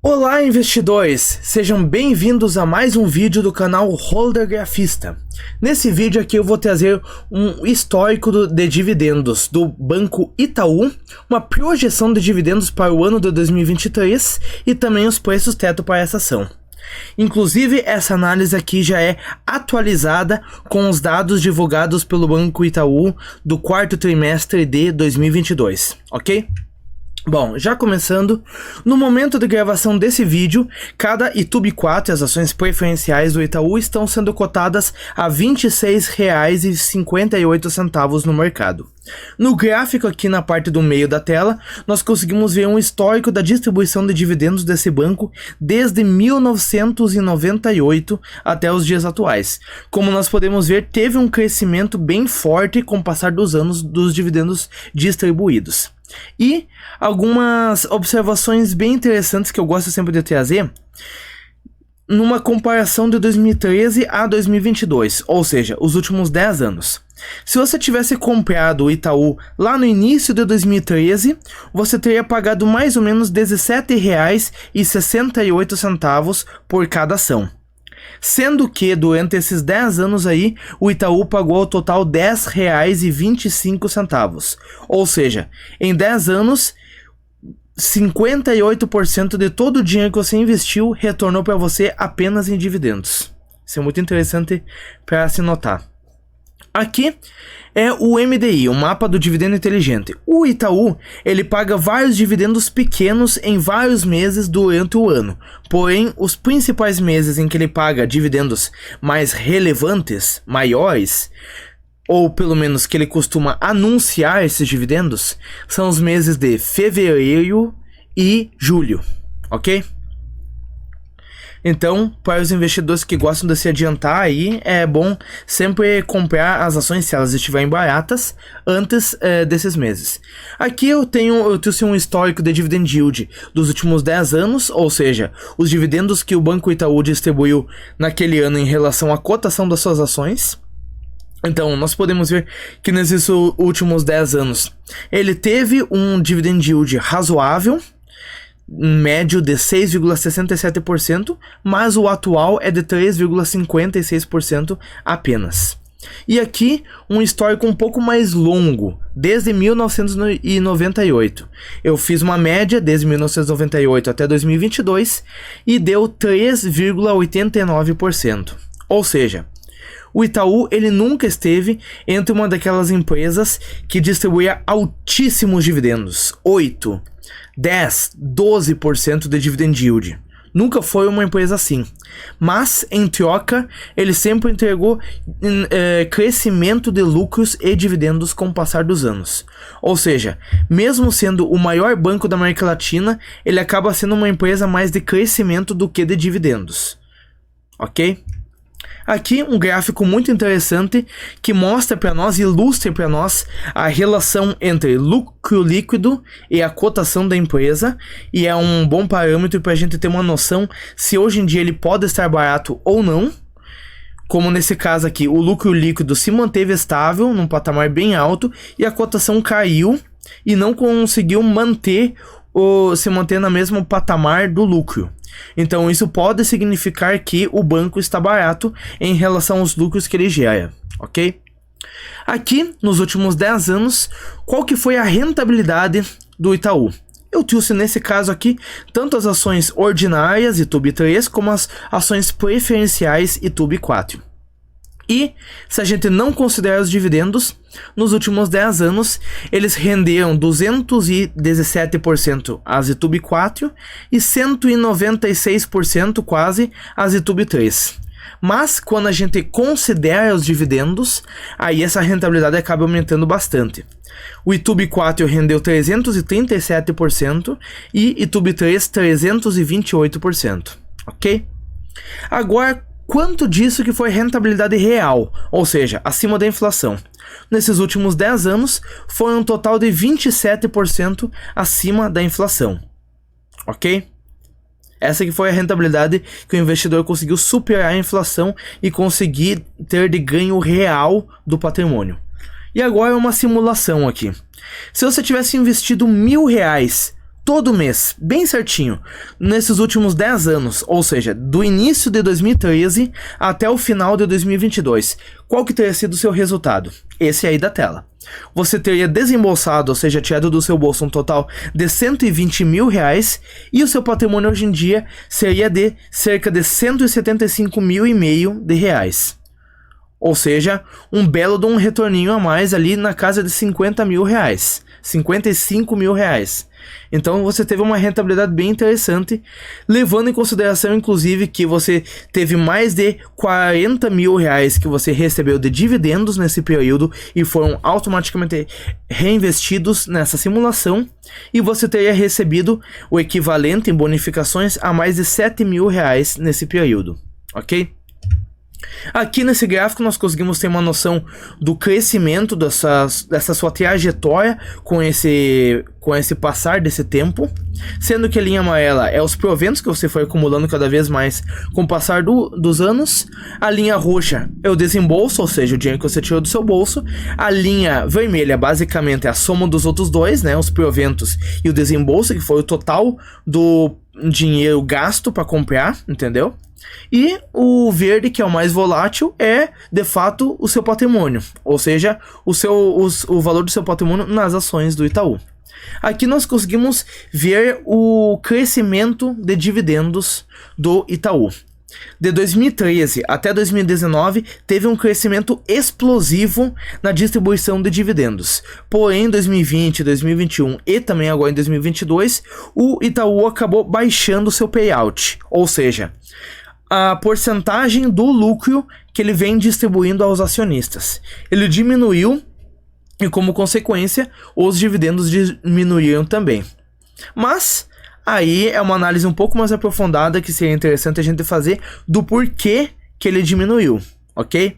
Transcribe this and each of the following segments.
Olá, investidores! Sejam bem-vindos a mais um vídeo do canal Holder Grafista. Nesse vídeo aqui eu vou trazer um histórico de dividendos do Banco Itaú, uma projeção de dividendos para o ano de 2023 e também os preços teto para essa ação. Inclusive, essa análise aqui já é atualizada com os dados divulgados pelo Banco Itaú do quarto trimestre de 2022, ok? Bom, já começando, no momento de gravação desse vídeo, cada ITUB4 e as ações preferenciais do Itaú estão sendo cotadas a R$ 26,58 no mercado. No gráfico aqui na parte do meio da tela, nós conseguimos ver um histórico da distribuição de dividendos desse banco desde 1998 até os dias atuais. Como nós podemos ver, teve um crescimento bem forte com o passar dos anos dos dividendos distribuídos. E algumas observações bem interessantes que eu gosto sempre de trazer numa comparação de 2013 a 2022, ou seja, os últimos 10 anos. Se você tivesse comprado o Itaú lá no início de 2013, você teria pagado mais ou menos R$ 17,68 por cada ação. Sendo que durante esses 10 anos aí, o Itaú pagou ao total R$ 10,25. Ou seja, em 10 anos, 58% de todo o dinheiro que você investiu retornou para você apenas em dividendos. Isso é muito interessante para se notar. Aqui é o MDI, o mapa do dividendo inteligente. O Itaú, ele paga vários dividendos pequenos em vários meses durante o ano. Porém, os principais meses em que ele paga dividendos mais relevantes, maiores, ou pelo menos que ele costuma anunciar esses dividendos, são os meses de fevereiro e julho, ok? Então, para os investidores que gostam de se adiantar aí, é bom sempre comprar as ações, se elas estiverem baratas, antes desses meses. Aqui eu trouxe um histórico de dividend yield dos últimos 10 anos, ou seja, os dividendos que o Banco Itaú distribuiu naquele ano em relação à cotação das suas ações. Então, nós podemos ver que nesses últimos 10 anos, ele teve um dividend yield razoável, médio de 6,67%, mas o atual é de 3,56% apenas. E aqui um histórico um pouco mais longo, desde 1998. Eu fiz uma média desde 1998 até 2022 e deu 3,89%. Ou seja, o Itaú ele nunca esteve entre uma daquelas empresas que distribuía altíssimos dividendos, 8, 10, 12% de dividend yield. Nunca foi uma empresa assim. Mas, em troca, ele sempre entregou crescimento de lucros e dividendos com o passar dos anos. Ou seja, mesmo sendo o maior banco da América Latina, ele acaba sendo uma empresa mais de crescimento do que de dividendos. Ok? Aqui um gráfico muito interessante que mostra para nós, ilustra para nós a relação entre lucro líquido e a cotação da empresa, e é um bom parâmetro para a gente ter uma noção se hoje em dia ele pode estar barato ou não. Como nesse caso aqui, o lucro líquido se manteve estável num patamar bem alto e a cotação caiu e não conseguiu se manter no mesmo patamar do lucro. Então isso pode significar que o banco está barato em relação aos lucros que ele gera, ok? Aqui, nos últimos 10 anos, qual que foi a rentabilidade do Itaú? Eu trouxe nesse caso aqui tanto as ações ordinárias ITUB3 como as ações preferenciais ITUB4. E, se a gente não considerar os dividendos, nos últimos 10 anos, eles renderam 217% as ITUB4 e 196% quase as ITUB3. Mas, quando a gente considera os dividendos, aí essa rentabilidade acaba aumentando bastante. O ITUB4 rendeu 337% e ITUB3 328%, ok? Agora, quanto disso que foi rentabilidade real, ou seja, acima da inflação? Nesses últimos 10 anos, foi um total de 27% acima da inflação, ok? Essa que foi a rentabilidade que o investidor conseguiu superar a inflação e conseguir ter de ganho real do patrimônio. E agora uma simulação aqui. Se você tivesse investido R$1.000 todo mês, bem certinho, nesses últimos 10 anos, ou seja, do início de 2013 até o final de 2022, qual que teria sido o seu resultado? Esse aí da tela. Você teria desembolsado, ou seja, tirado do seu bolso um total de 120 mil reais e o seu patrimônio hoje em dia seria de cerca de 175 mil e meio de reais. Ou seja, um belo de um retorninho a mais ali na casa de 50 mil reais, 55 mil reais. Então você teve uma rentabilidade bem interessante, levando em consideração inclusive que você teve mais de 40 mil reais que você recebeu de dividendos nesse período e foram automaticamente reinvestidos nessa simulação, e você teria recebido o equivalente em bonificações a mais de 7 mil reais nesse período, ok? Aqui nesse gráfico nós conseguimos ter uma noção do crescimento dessa sua trajetória com esse passar desse tempo, sendo que a linha amarela é os proventos que você foi acumulando cada vez mais com o passar dos anos, a linha roxa é o desembolso, ou seja, o dinheiro que você tirou do seu bolso, a linha vermelha basicamente é a soma dos outros dois, né, os proventos e o desembolso, que foi o total do dinheiro gasto para comprar, entendeu? E o verde, que é o mais volátil, é de fato o seu patrimônio, ou seja, o valor do seu patrimônio nas ações do Itaú. Aqui nós conseguimos ver o crescimento de dividendos do Itaú. De 2013 até 2019, teve um crescimento explosivo na distribuição de dividendos. Porém, em 2020, 2021 e também agora em 2022, o Itaú acabou baixando seu payout, ou seja, a porcentagem do lucro que ele vem distribuindo aos acionistas. Ele diminuiu e, como consequência, os dividendos diminuíram também. Mas aí é uma análise um pouco mais aprofundada que seria interessante a gente fazer do porquê que ele diminuiu, ok?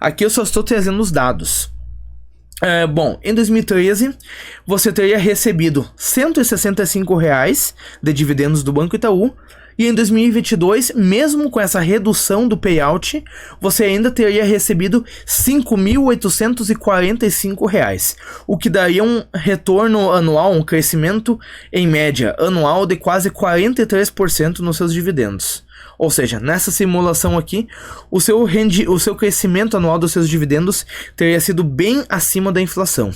Aqui eu só estou trazendo os dados. Bom, em 2013 você teria recebido R$ 165 reais de dividendos do Banco Itaú, e em 2022, mesmo com essa redução do payout, você ainda teria recebido R$ 5.845 reais, o que daria um retorno anual, um crescimento em média anual de quase 43% nos seus dividendos. Ou seja, nessa simulação aqui, o seu crescimento anual dos seus dividendos teria sido bem acima da inflação.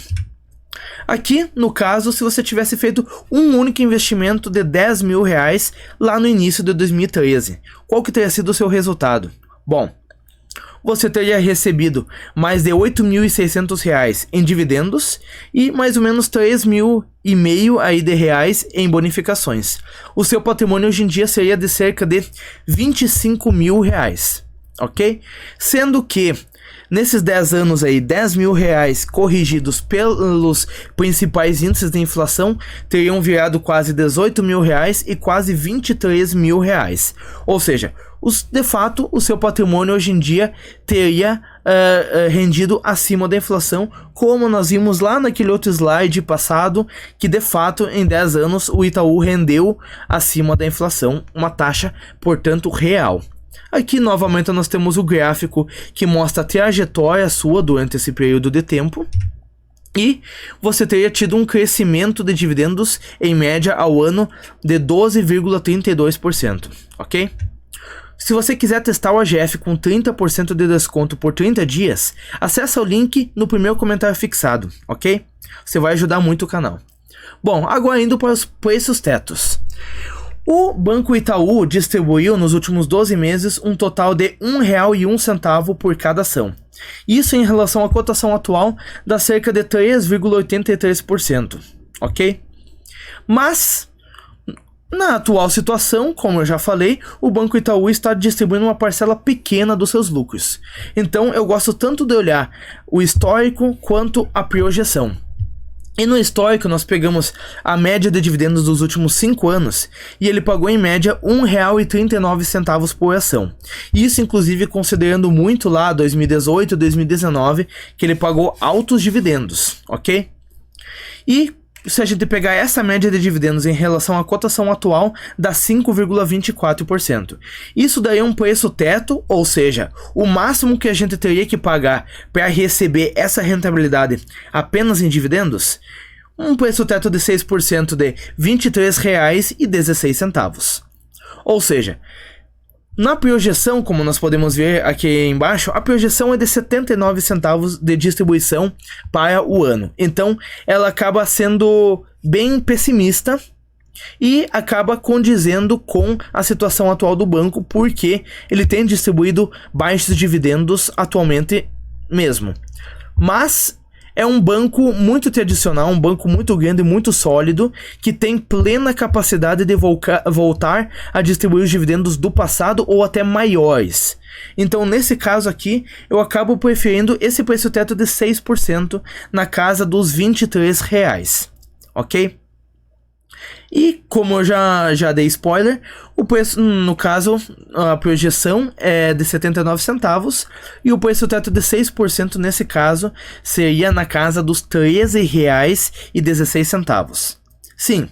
Aqui, no caso, se você tivesse feito um único investimento de 10 mil reais lá no início de 2013, qual que teria sido o seu resultado? Bom, você teria recebido mais de 8.600 reais em dividendos e mais ou menos 3.500 aí de reais em bonificações. O seu patrimônio hoje em dia seria de cerca de 25 mil reais, ok? Sendo que nesses 10 anos aí, 10 mil reais corrigidos pelos principais índices de inflação teriam virado quase 18 mil reais e quase 23 mil reais. Ou seja, de fato, o seu patrimônio hoje em dia teria rendido acima da inflação, como nós vimos lá naquele outro slide passado, que de fato em 10 anos o Itaú rendeu acima da inflação, uma taxa, portanto, real. Aqui novamente nós temos o gráfico que mostra a trajetória sua durante esse período de tempo. E você teria tido um crescimento de dividendos em média ao ano de 12,32%, ok? Se você quiser testar o AGF com 30% de desconto por 30 dias, acessa o link no primeiro comentário fixado, ok? Você vai ajudar muito o canal. Bom, agora indo para os preços tetos. O Banco Itaú distribuiu nos últimos 12 meses um total de R$ 1,01 por cada ação. Isso em relação à cotação atual dá cerca de 3,83%, ok? Mas, na atual situação, como eu já falei, o Banco Itaú está distribuindo uma parcela pequena dos seus lucros. Então eu gosto tanto de olhar o histórico quanto a projeção. E no histórico nós pegamos a média de dividendos dos últimos 5 anos e ele pagou em média R$ 1,39 por ação. Isso inclusive considerando muito lá 2018 e 2019, que ele pagou altos dividendos, ok? E se a gente pegar essa média de dividendos em relação à cotação atual, dá 5,24%. Isso daí é um preço teto, ou seja, o máximo que a gente teria que pagar para receber essa rentabilidade apenas em dividendos. um preço teto de 6% de R$ 23,16. Ou seja, na projeção, como nós podemos ver aqui embaixo, a projeção é de 79 centavos de distribuição para o ano. Então, ela acaba sendo bem pessimista e acaba condizendo com a situação atual do banco, porque ele tem distribuído baixos dividendos atualmente mesmo. Mas é um banco muito tradicional, um banco muito grande, muito sólido, que tem plena capacidade de voltar a distribuir os dividendos do passado ou até maiores. Então, nesse caso aqui, eu acabo preferindo esse preço teto de 6% na casa dos R$ 23, ok? E como eu já dei spoiler, o preço, no caso, a projeção é de 79 centavos e o preço teto de 6% nesse caso seria na casa dos R$ 13,16. Sim,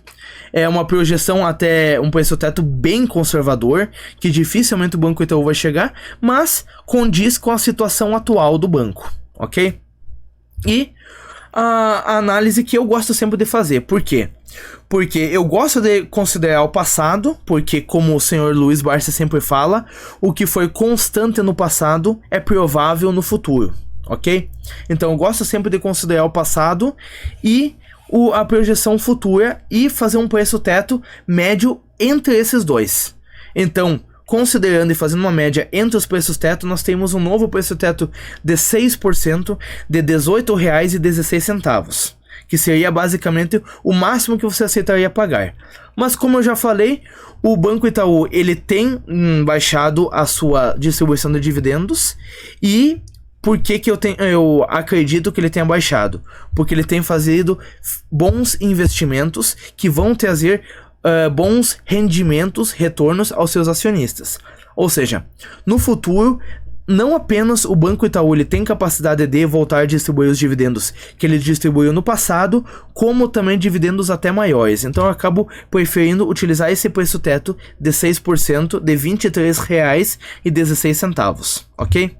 é uma projeção até um preço teto bem conservador, que dificilmente o Banco Itaú vai chegar, mas condiz com a situação atual do banco, ok? E a análise que eu gosto sempre de fazer. Por quê? Porque eu gosto de considerar o passado, porque como o senhor Luiz Barsi sempre fala, o que foi constante no passado é provável no futuro, ok? Então eu gosto sempre de considerar o passado e a projeção futura e fazer um preço teto médio entre esses dois. Então, considerando e fazendo uma média entre os preços teto, nós temos um novo preço teto de 6% de R$ 18,16, que seria basicamente o máximo que você aceitaria pagar. Mas como eu já falei, o Banco Itaú ele tem baixado a sua distribuição de dividendos. E por que eu acredito que ele tenha baixado? Porque ele tem fazido bons investimentos que vão trazer bons rendimentos, retornos aos seus acionistas. Ou seja, no futuro, não apenas o Banco Itaú ele tem capacidade de voltar a distribuir os dividendos que ele distribuiu no passado, como também dividendos até maiores. Então eu acabo preferindo utilizar esse preço teto de 6% de R$ 23,16, ok?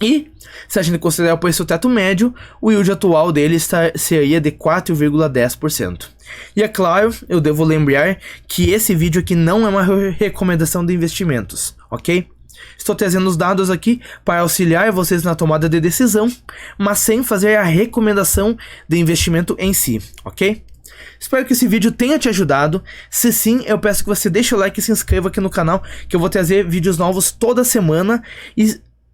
E, se a gente considerar o preço teto médio, o yield atual dele seria de 4,10%. E é claro, eu devo lembrar que esse vídeo aqui não é uma recomendação de investimentos, ok? Estou trazendo os dados aqui para auxiliar vocês na tomada de decisão, mas sem fazer a recomendação de investimento em si, ok? Espero que esse vídeo tenha te ajudado. Se sim, eu peço que você deixe o like e se inscreva aqui no canal, que eu vou trazer vídeos novos toda semana.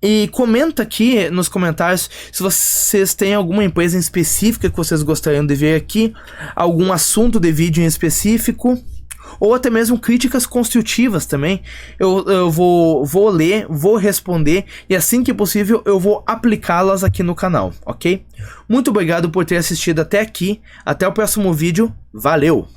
E comenta aqui nos comentários se vocês têm alguma empresa em específica que vocês gostariam de ver aqui, algum assunto de vídeo em específico, ou até mesmo críticas construtivas também. Eu vou ler, vou responder e assim que possível eu vou aplicá-las aqui no canal, ok? Muito obrigado por ter assistido até aqui, até o próximo vídeo, valeu!